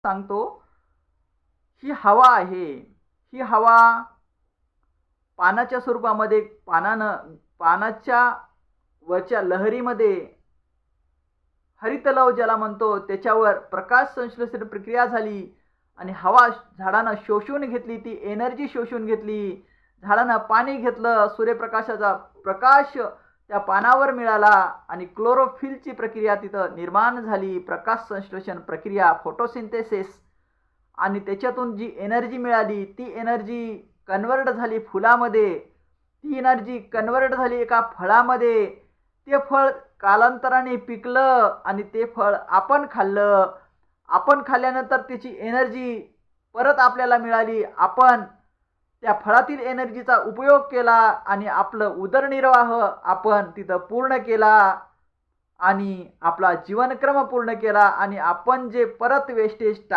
सांगतो, ही हवा आहे. ही हवा पानाच्या स्वरूपामध्ये पानाच्या वरच्या लहरीमध्ये हरितलव ज्याला म्हणतो त्याच्यावर प्रकाश संश्लेषण प्रक्रिया झाली आणि हवा झाडानं शोषून घेतली, ती एनर्जी शोषून घेतली. झाडानं पाणी घेतलं, सूर्यप्रकाशाचा प्रकाश त्या पानावर मिळाला आणि क्लोरोफिलची प्रक्रिया तिथं निर्माण झाली. प्रकाश संश्लेषण प्रक्रिया, फोटोसिंथेसिस, आणि त्याच्यातून जी एनर्जी मिळाली ती एनर्जी कन्वर्ट झाली फुलामध्ये. ती एनर्जी कन्वर्ट झाली एका फळामध्ये. ते फळ कालांतराने पिकलं आणि ते फळ आपण खाल्लं. आपण खाल्ल्यानंतर त्याची एनर्जी परत आपल्याला मिळाली. आपण त्या फळातील एनर्जीचा उपयोग केला आणि आपलं उदरनिर्वाह आपण तिथं पूर्ण केला आणि आपला जीवनक्रम पूर्ण केला. आणि आपण जे परत वेस्टेज